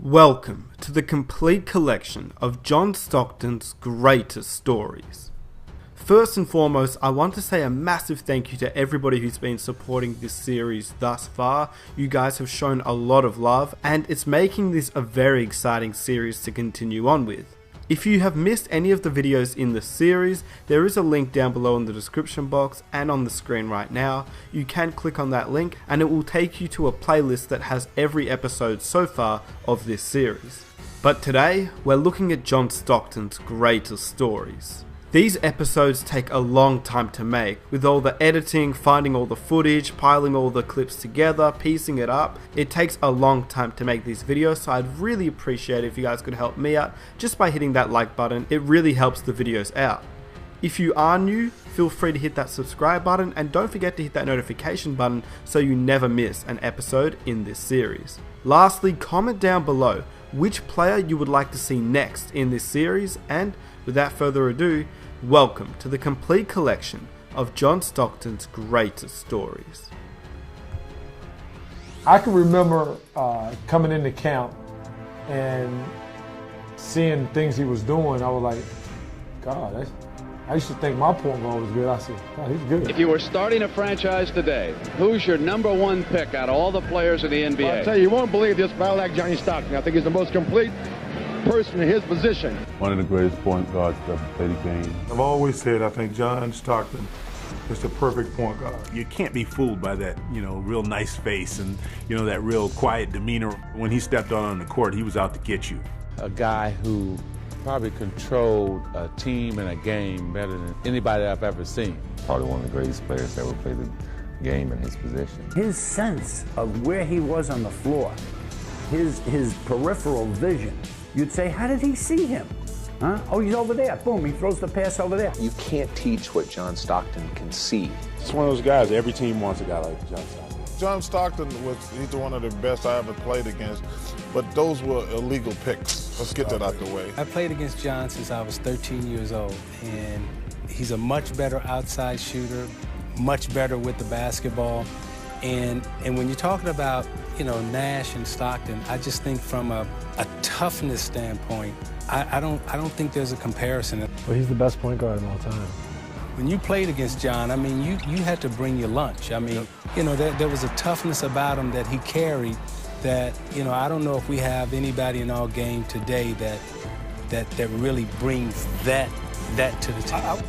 Welcome to the complete collection of John Stockton's greatest stories. First and foremost, I want to say a massive thank you to everybody who's been supporting this series thus far. You guys have shown a lot of love, and it's making this a very exciting series to continue on with. If you have missed any of the videos in the series, there is a link down below in the description box and on the screen right now. You can click on that link and it will take you to a playlist that has every episode so far of this series. But today, we're looking at John Stockton's greatest stories. These episodes take a long time to make, with all the editing, finding all the footage, piling all the clips together, piecing it up. It takes a long time to make these videos, so I'd really appreciate it if you guys could help me out just by hitting that like button. It really helps the videos out. If you are new, feel free to hit that subscribe button and don't forget to hit that notification button so you never miss an episode in this series. Lastly, comment down below which player you would like to see next in this series, and without further ado, welcome to the complete collection of John Stockton's greatest stories. I can remember coming into camp and seeing things he was doing. I was like, God, I used to think my point guard was good. I said, God, he's good. If you were starting a franchise today, who's your number one pick out of all the players in the NBA? Well, I'll tell you, you won't believe this, but I like Johnny Stockton. I think he's the most complete person in his position. One of the greatest point guards to ever play the game. I've always said I think John Stockton is the perfect point guard. You can't be fooled by that, real nice face and, that real quiet demeanor. When he stepped on the court, he was out to get you. A guy who probably controlled a team and a game better than anybody I've ever seen. Probably one of the greatest players to ever play the game in his position. His sense of where he was on the floor, his peripheral vision, you'd say, how did he see him? Huh? Oh, he's over there. Boom, he throws the pass over there. You can't teach what John Stockton can see. It's one of those guys, every team wants a guy like John Stockton. John Stockton he's one of the best I ever played against, but those were illegal picks. Let's get that out the way. I played against John since I was 13 years old, and he's a much better outside shooter, much better with the basketball. And when you're talking about, Nash and Stockton, I just think from a toughness standpoint, I don't think there's a comparison. Well, he's the best point guard of all time. When you played against John, I mean, you had to bring your lunch. I mean, there was a toughness about him that he carried that, I don't know if we have anybody in our game today that really brings that to the table.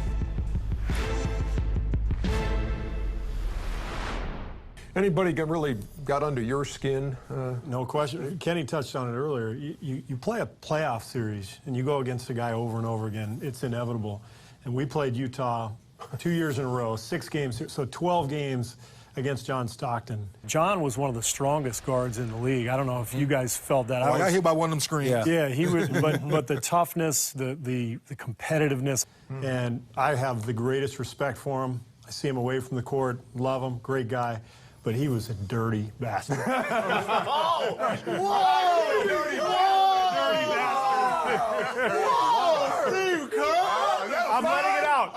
Anybody really got under your skin? No question. Kenny touched on it earlier. You play a playoff series and you go against a guy over and over again. It's inevitable. And we played Utah 2 years in a row, 6 games, so 12 games against John Stockton. John was one of the strongest guards in the league. I don't know if you guys felt that. I got hit by one of them screens. Yeah, he was, but the toughness, the competitiveness, and I have the greatest respect for him. I see him away from the court, love him, great guy. But he was a dirty bastard. Whoa! Dirty bastard. Whoa! Steve Kerr! I'm letting it out.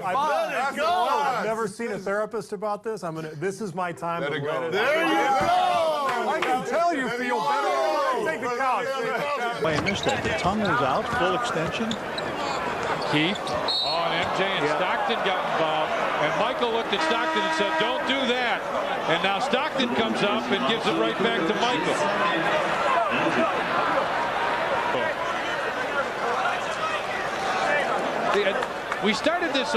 I've never seen a therapist about this. This is my time to let it out. There you go! I can tell you feel better. Take the couch. Playing this day. The tongue is out, full extension. Keith. Oh, and MJ and Stockton got involved. And Michael looked at Stockton and said, don't do that. And now Stockton comes up and gives it right back to Michael. We started this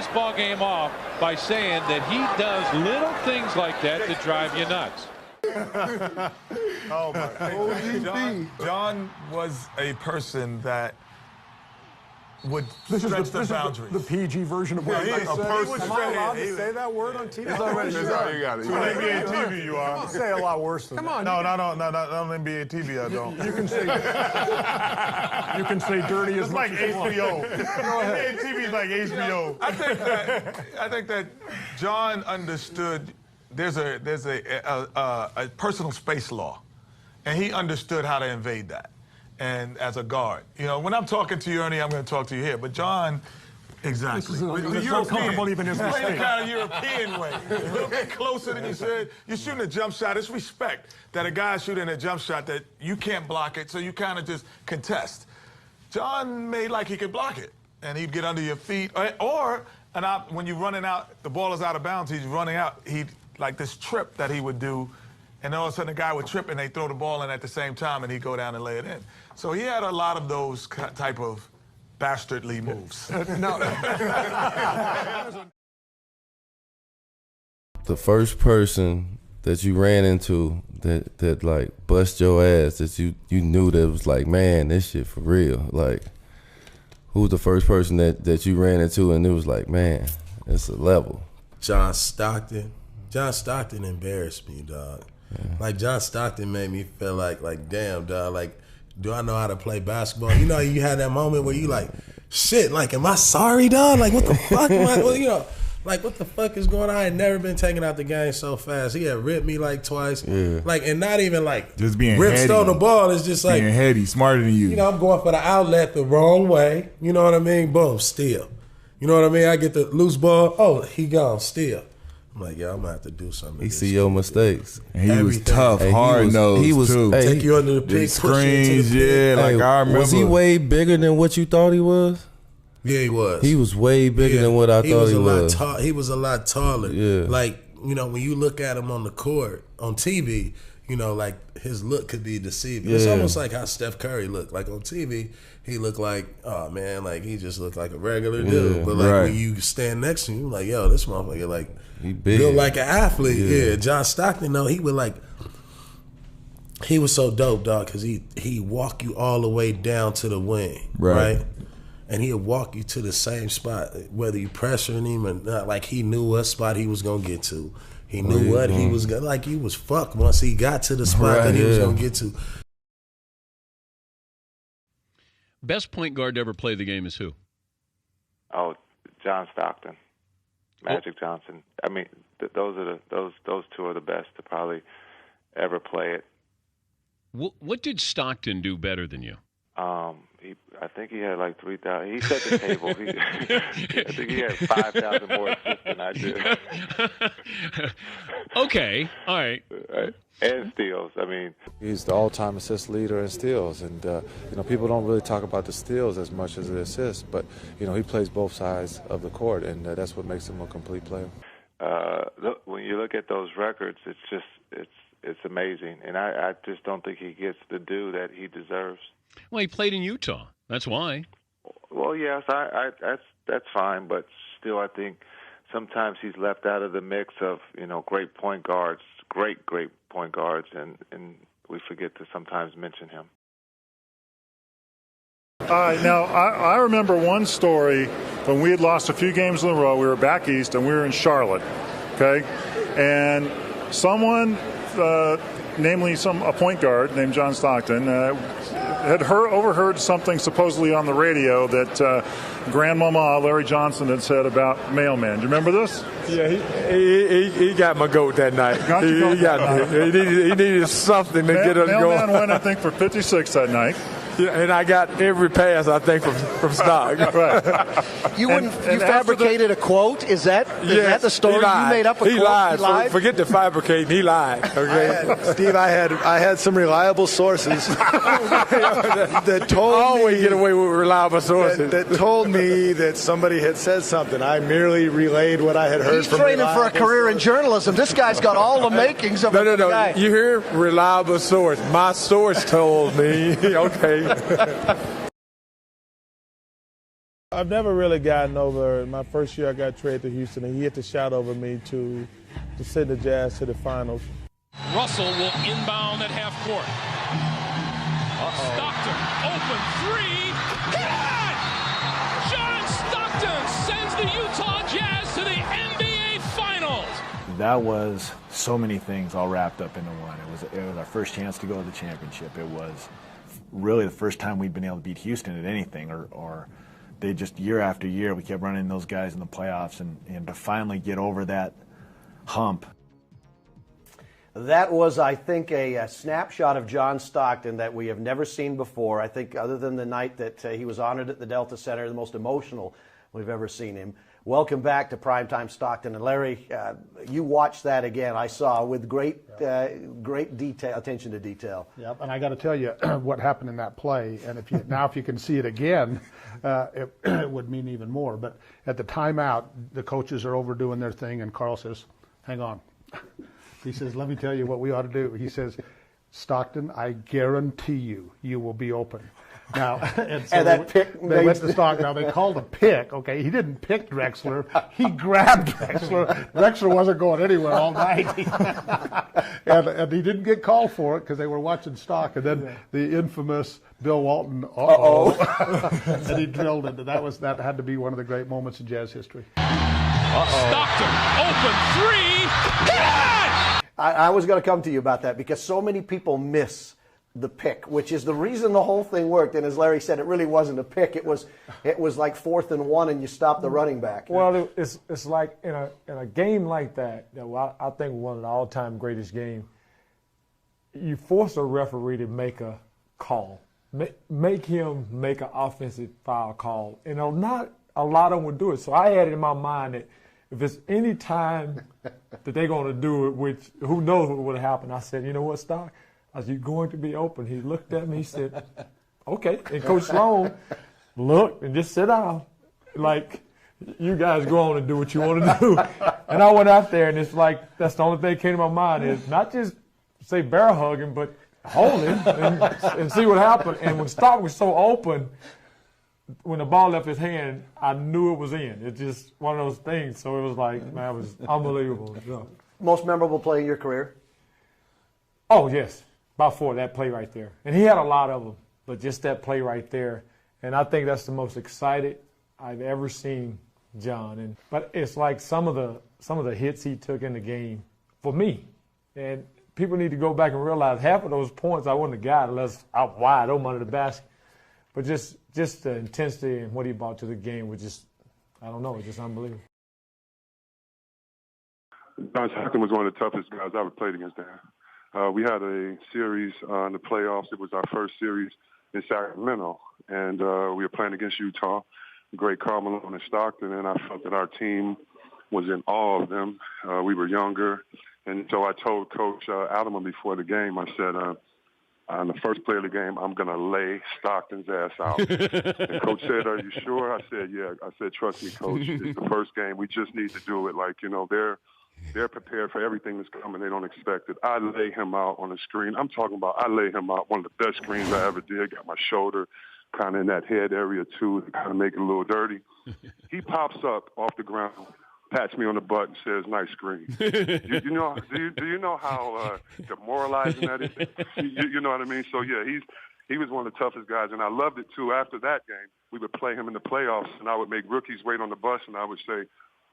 ball game off by saying that he does little things like that to drive you nuts. Oh, my God. John was a person that would stretch the boundaries. The PG version of what Am I allowed to say that word on TV? It's already you got it. On NBA TV, you are. You say a lot worse than that. No, not on NBA TV, I don't. You can say dirty as much like as you want. HBO. NBA TV is like HBO. I think that John understood there's a personal space law, and he understood how to invade that. And as a guard, when I'm talking to you, Ernie, I'm going to talk to you here. But John Exactly. It's so comfortable even as we playing speak. the kind of European way. A little bit closer than you said. You're shooting a jump shot. It's respect that a guy's shooting a jump shot that you can't block it, so you kind of just contest. John made like he could block it, and he'd get under your feet. When you're running out, the ball is out of bounds, he's running out. He'd like this trip that he would do, and all of a sudden the guy would trip and they throw the ball in at the same time, and he'd go down and lay it in. So he had a lot of those type of bastardly moves. The first person that you ran into that like bust your ass, that you knew that was like, man, this shit for real. Like, who was the first person that you ran into and it was like, man, it's a level? John Stockton. John Stockton embarrassed me, dog. Yeah. Like, John Stockton made me feel like, damn, dog, like, do I know how to play basketball? You know, you had that moment where you like, shit, like, am I sorry, dog? Like, what the fuck am I, well, you know, like, what the fuck is going on? I had never been taken out the game so fast. He had ripped me like twice. Yeah. Like, and not even like just being ripped heady. on the ball. It's just like being heady, smarter than you. You know, I'm going for the outlet the wrong way. You know what I mean? Boom, steal. You know what I mean? I get the loose ball. Oh, he gone, steal. I'm like, yo, I'm gonna have to do something. He see your mistakes. And he was tough, hard nosed. He was too. Take you under the pick, screens, yeah. Like, I remember. Was he way bigger than what you thought he was? Yeah, he was. He was way bigger than what I thought he was. He was a lot taller. Yeah. Like, you know, when you look at him on the court, on TV, you know, like, his look could be deceiving. Yeah. It's almost like how Steph Curry looked. Like, on TV, he looked like, oh, man, like, he just looked like a regular dude. But, like, when you stand next to him, you're like, yo, this motherfucker, like, he big. Built like an athlete. Yeah. John Stockton, though, he would, like, he was so dope, dog, because he walk you all the way down to the wing, right? And he'll walk you to the same spot, whether you pressuring him or not. Like, he knew what spot he was going to get to. He knew what he was going to, like, he was fucked once he got to the spot that he was going to get to. Best point guard to ever play the game is who? Oh, John Stockton, Magic Johnson. I mean, those two are the best to probably ever play it. What did Stockton do better than you? I think he had like 3,000. He set the table. I think he had 5,000 more assists than I did. Okay, all right. And steals. I mean, he's the all-time assist leader in steals, and you know, people don't really talk about the steals as much as the assists. But you know, he plays both sides of the court, and that's what makes him a complete player. Look, when you look at those records, it's amazing, and I just don't think he gets the due that he deserves. Well, he played in Utah. That's why. Well, yes, that's fine, but still, I think sometimes he's left out of the mix of, you know, great point guards, great point guards, and we forget to sometimes mention him. Now, I remember one story when we had lost a few games in a row. We were back east, and we were in Charlotte, okay? And someone, namely a point guard named John Stockton, had overheard something supposedly on the radio that Grandmama Larry Johnson had said about Mailman. Do you remember this? Yeah, he got my goat that night. He needed something to get us going. Mailman went, I think, for 56 that night. Yeah, and I got every pass, I think, from Stock. Right. You fabricated a quote? Is that the story? You made up a quote? He lied. Forget the fabricating. He lied. Okay, Steve, I had some reliable sources that told always get away with reliable sources that told me that somebody had said something. I merely relayed what I had heard. He's training for a career in journalism. This guy's got all the makings of a guy. You hear? Reliable source. My source told me. Okay. I've never really gotten over my first year I got traded to Houston, and he hit the shot over me to send the Jazz to the finals. Russell will inbound at half court. Stockton, open three. Hit it! John Stockton sends the Utah Jazz to the NBA Finals. That was so many things all wrapped up into one. It was our first chance to go to the championship. It was really the first time we'd been able to beat Houston at anything, or they just year after year we kept running those guys in the playoffs, and to finally get over that hump. That was, I think, a snapshot of John Stockton that we have never seen before. I think other than the night that he was honored at the Delta Center, the most emotional we've ever seen him. Welcome back to Primetime Stockton. And Larry, you watched that again, I saw, with great detail, attention to detail. Yep, and I got to tell you what happened in that play. And if you can see it again, it would mean even more. But at the timeout, the coaches are overdoing their thing, and Carl says, "Hang on." He says, "Let me tell you what we ought to do." He says, "Stockton, I guarantee you will be open." Now, and so that pick they went to Stockton. Now, they called a pick, okay? He didn't pick Drexler. He grabbed Drexler. Drexler wasn't going anywhere all night. and he didn't get called for it because they were watching Stock. And then the infamous Bill Walton, and he drilled it. That had to be one of the great moments in Jazz history. Stockton, open three. Yes! I was going to come to you about that because so many people miss the pick, which is the reason the whole thing worked. And as Larry said, it really wasn't a pick. It was like 4th and 1, and you stopped the running back. Well, it's like in a game like that I think one of the all-time greatest games. You force a referee to make a call, make him make an offensive foul call, and not a lot of them would do it. So I had it in my mind that if it's any time that they're going to do it, which who knows what would happen, I said, you know what, Stock? I said, "You're going to be open." He looked at me, he said, "Okay." And Coach Sloan looked and just sit down. Like, you guys go on and do what you want to do. And I went out there, and it's like, that's the only thing that came to my mind is not just say bear hug him, but hold him and see what happened. And when Stock was so open, when the ball left his hand, I knew it was in. It's just one of those things. So it was like, man, it was unbelievable. Yeah. Most memorable play in your career? Oh, yes. By 4, that play right there. And he had a lot of them, but just that play right there. And I think that's the most excited I've ever seen John. But it's like some of the hits he took in the game for me. And people need to go back and realize half of those points I wouldn't have got unless I was wide open under the basket. But just the intensity and what he brought to the game was just, I don't know, it's just unbelievable. John Stockton was one of the toughest guys I ever played against there. We had a series in the playoffs. It was our first series in Sacramento, and we were playing against Utah, great Karl Malone and Stockton, and I felt that our team was in awe of them. We were younger, and so I told Coach Adama before the game, I said, on the first play of the game, I'm going to lay Stockton's ass out. And Coach said, "Are you sure?" I said, "Yeah." I said, "Trust me, Coach. It's the first game. We just need to do it. Like, they're prepared for everything that's coming. They don't expect it." I lay him out on the screen. I'm talking about I lay him out, one of the best screens I ever did. Got my shoulder kind of in that head area, too, to kind of make it a little dirty. He pops up off the ground, pats me on the butt, and says, "Nice screen." Do you know how demoralizing that is? You know what I mean? So, yeah, he was one of the toughest guys, and I loved it, too. After that game, we would play him in the playoffs, and I would make rookies wait on the bus, and I would say,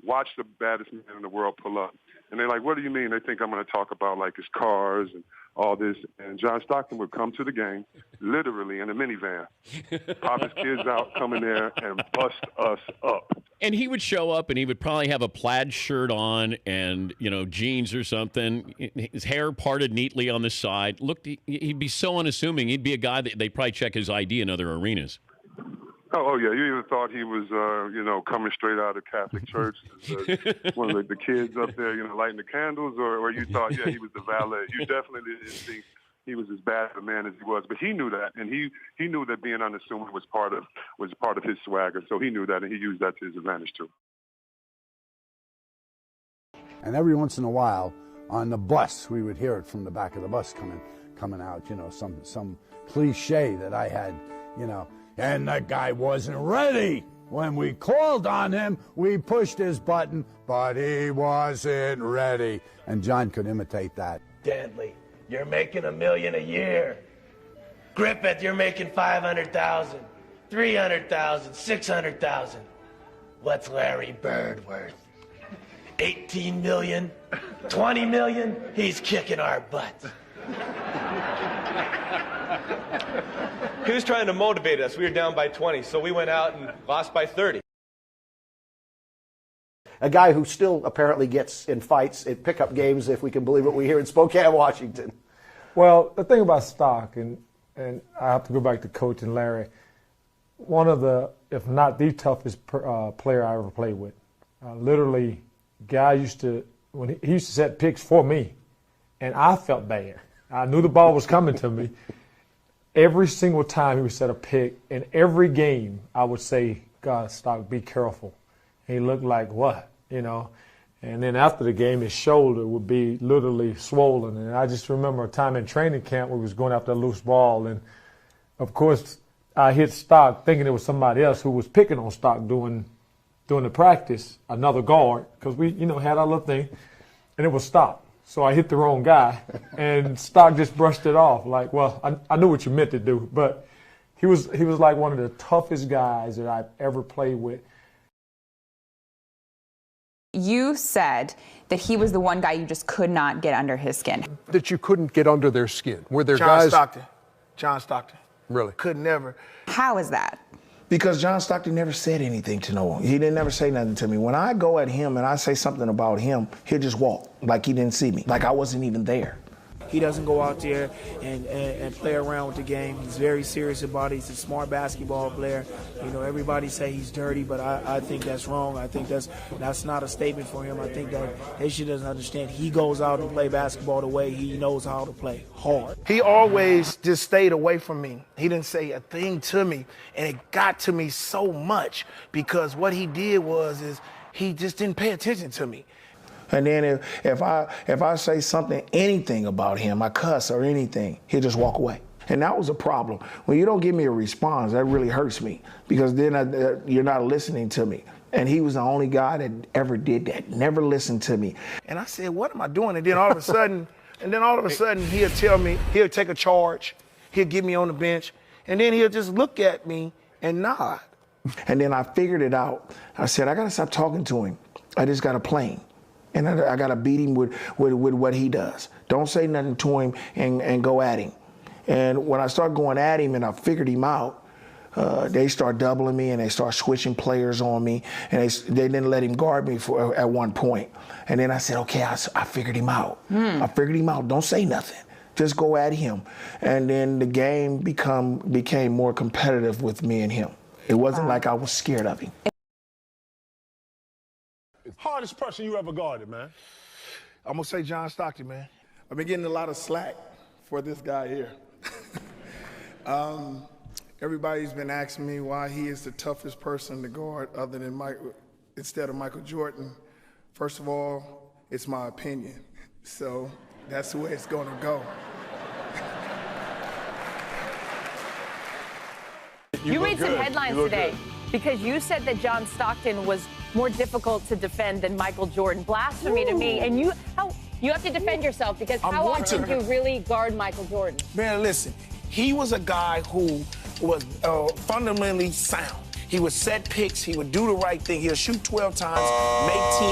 "Watch the baddest man in the world pull up." And they're like, "What do you mean?" They think I'm going to talk about, like, his cars and all this. And John Stockton would come to the game, literally in a minivan, pop his kids out, come in there, and bust us up. And he would show up, and he would probably have a plaid shirt on and, jeans or something, his hair parted neatly on the side. Look, he'd be so unassuming. He'd be a guy that they'd probably check his ID in other arenas. Oh, yeah. You even thought he was, coming straight out of Catholic church, one of the kids up there, lighting the candles, or you thought, yeah, he was the valet. You definitely didn't think he was as bad a man as he was, but he knew that, and he knew that being unassuming was part of his swagger. So he knew that, and he used that to his advantage too. And every once in a while, on the bus, we would hear it from the back of the bus coming out. Some cliche that I had, And that guy wasn't ready. When we called on him, we pushed his button, but he wasn't ready. And John could imitate that. Dantley, you're making $1 million a year. Griffith, you're making 500,000, 300,000, 600,000. What's Larry Bird worth? 18 million, 20 million? He's kicking our butts. He was trying to motivate us. We were down by 20, so we went out and lost by 30. A guy who still apparently gets in fights at pickup games, if we can believe what we hear in Spokane, Washington. Well, the thing about Stock, and I have to go back to Coach and Larry, one of the, if not the toughest player I ever played with. Literally, guy used to, when he used to set picks for me, and I felt bad. I knew the ball was coming to me. Every single time he would set a pick, in every game, I would say, God, Stock, be careful. And he looked like, what, you know? And then after the game, his shoulder would be literally swollen. And I just remember a time in training camp where we was going after a loose ball. And, of course, I hit Stock thinking it was somebody else who was picking on Stock during the practice, another guard, because we, you know, had our little thing, and it was Stock. So I hit the wrong guy, and Stock just brushed it off. Like, well, I knew what you meant to do, but he was like one of the toughest guys that I've ever played with. You said that he was the one guy you just could not get under his skin. That you couldn't get under their skin. Were there John guys? John Stockton. Really? Could never. How is that? Because John Stockton never said anything to no one. He didn't never say nothing to me. When I go at him and I say something about him, he'll just walk like he didn't see me, like I wasn't even there. He doesn't go out there and play around with the game. He's very serious about it. He's a smart basketball player. You know, everybody say he's dirty, but I think that's wrong. I think that's not a statement for him. I think that they should understand he goes out and play basketball the way he knows how to play, hard. He always just stayed away from me. He didn't say a thing to me, and it got to me so much because what he did is he just didn't pay attention to me. And then if I say something, anything about him, I cuss or anything, he'll just walk away. And that was a problem. When you don't give me a response, that really hurts me because then you're not listening to me. And he was the only guy that ever did that, never listened to me. And I said, what am I doing? And then all of a sudden, he'll tell me, he'll take a charge, he'll get me on the bench, and then he'll just look at me and nod. And then I figured it out. I said, I gotta stop talking to him. I just gotta play him. And I got to beat him with what he does. Don't say nothing to him and go at him. And when I start going at him and I figured him out, they start doubling me and they start switching players on me. And they didn't let him guard me at one point. And then I said, okay, I figured him out. I figured him out. Don't say nothing. Just go at him. And then the game became more competitive with me and him. It wasn't like I was scared of him. Hardest person you ever guarded, man? I'm going to say John Stockton, man. I've been getting a lot of slack for this guy here. Everybody's been asking me why he is the toughest person to guard other than instead of Michael Jordan. First of all, it's my opinion. So that's the way it's going to go. You made some headlines today because you said that John Stockton was more difficult to defend than Michael Jordan. Blasphemy to me. And you have to defend yourself because how often do you really guard Michael Jordan? Man, listen, he was a guy who was fundamentally sound. He would set picks. He would do the right thing. He'll shoot 12 times,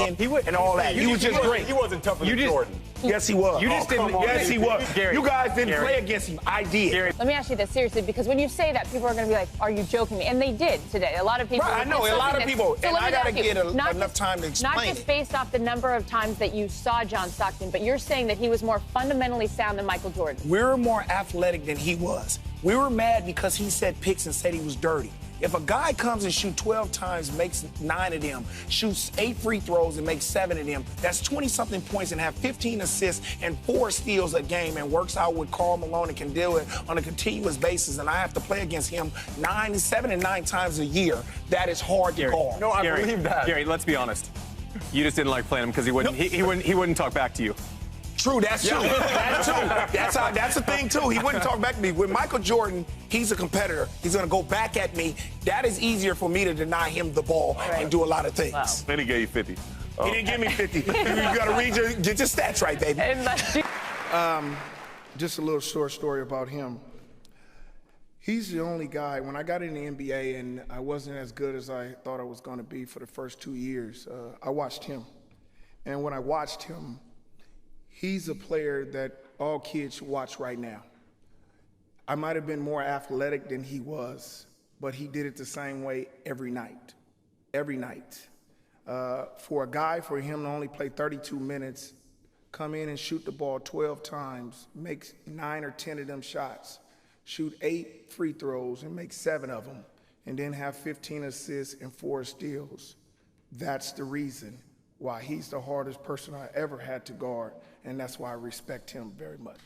make 10, and all that. He was just great. He wasn't tougher than Jordan. Yes, he was. You just didn't. Yes, he was. Gary, you guys didn't play against him. I did. Gary. Let me ask you this seriously, because when you say that, people are going to be like, "Are you joking me?" And they did today. A lot of people. Right, I know. A lot of people. So and I got to get enough time to explain Not just based off the number of times that you saw John Stockton, but you're saying that he was more fundamentally sound than Michael Jordan. We were more athletic than he was. We were mad because he set picks and said he was dirty. If a guy comes and shoots 12 times, makes 9 of them, shoots 8 free throws and makes 7 of them, that's 20-something points and have 15 assists and 4 steals a game and works out with Karl Malone and can do it on a continuous basis, and I have to play against him 7 and 9 times a year, that is hard to guard. No, I believe that. Gary, let's be honest. You just didn't like playing him because he wouldn't talk back to you. True, that's true. That's true. That's the thing, too. He wouldn't talk back to me. With Michael Jordan, he's a competitor. He's going to go back at me. That is easier for me to deny him the ball and do a lot of things. Wow. Then he gave you 50. Oh. He didn't give me 50. You got to read get your stats right, baby. Just a little short story about him. He's the only guy, when I got in the NBA and I wasn't as good as I thought I was going to be for the first 2 years, I watched him. And when I watched him, he's a player that all kids should watch right now. I might have been more athletic than he was, but he did it the same way every night. Every night. For a guy, for him to only play 32 minutes, come in and shoot the ball 12 times, make 9 or 10 of them shots, shoot 8 free throws and make 7 of them, and then have 15 assists and 4 steals. That's the reason why he's the hardest person I ever had to guard, and that's why I respect him very much.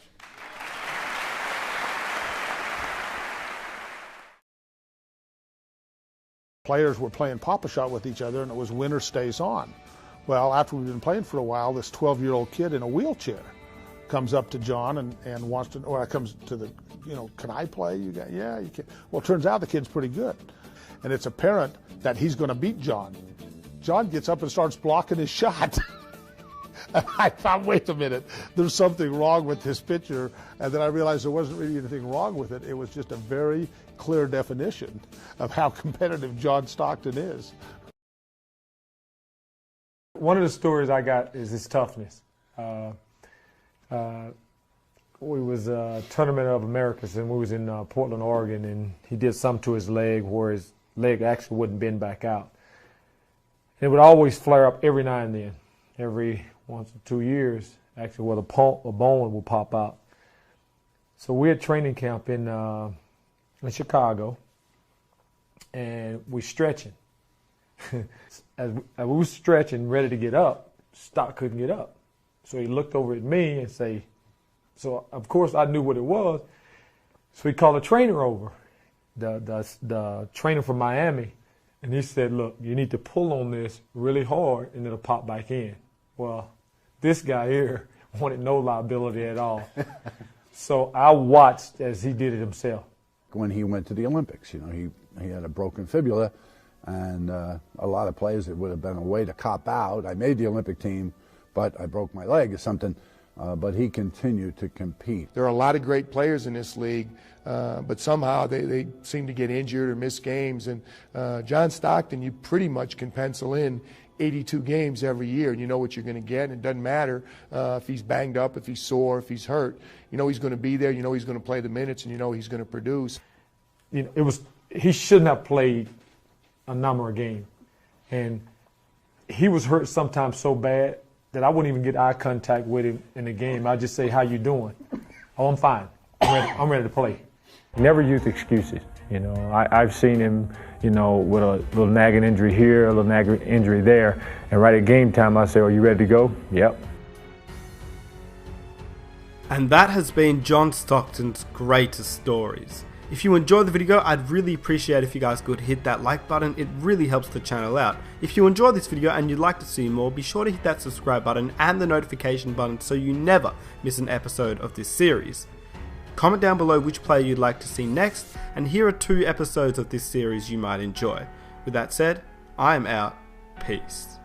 Players were playing Pop-A-Shot with each other, and it was winner stays on. Well, after we've been playing for a while, this 12-year-old kid in a wheelchair comes up to John and wants to, or comes to the, can I play? You got, yeah, you can. Well, it turns out the kid's pretty good. And it's apparent that he's going to beat John. John gets up and starts blocking his shot. And I thought, wait a minute, there's something wrong with this picture. And then I realized there wasn't really anything wrong with it. It was just a very clear definition of how competitive John Stockton is. One of the stories I got is his toughness. We was a Tournament of Americas, and we was in Portland, Oregon, and he did something to his leg where his leg actually wouldn't bend back out. It would always flare up every now and then, every 1 or 2 years, actually, where a bone would pop out. So we had training camp in Chicago, and we stretching. As we were stretching, ready to get up, Stock couldn't get up. So he looked over at me and say, so of course I knew what it was. So he called a trainer over, the trainer from Miami, and he said, look, you need to pull on this really hard and it'll pop back in. Well, this guy here wanted no liability at all. So I watched as he did it himself. When he went to the Olympics, he had a broken fibula, and a lot of players, it would have been a way to cop out. I made the Olympic team, but I broke my leg or something. But he continued to compete. There are a lot of great players in this league, but somehow they seem to get injured or miss games. And John Stockton, you pretty much can pencil in 82 games every year, and you know what you're going to get. And it doesn't matter if he's banged up, if he's sore, if he's hurt. You know he's going to be there. You know he's going to play the minutes, and you know he's going to produce. He shouldn't have played a number of games, and he was hurt sometimes so bad that I wouldn't even get eye contact with him in the game. I'd just say, how you doing? Oh, I'm fine. I'm ready to play. Never use excuses. I've seen him, with a little nagging injury here, a little nagging injury there, and right at game time I say, are you ready to go? Yep. And that has been John Stockton's greatest stories. If you enjoyed the video, I'd really appreciate if you guys could hit that like button. It really helps the channel out. If you enjoyed this video and you'd like to see more, be sure to hit that subscribe button and the notification button so you never miss an episode of this series. Comment down below which player you'd like to see next, and here are 2 episodes of this series you might enjoy. With that said, I am out. Peace.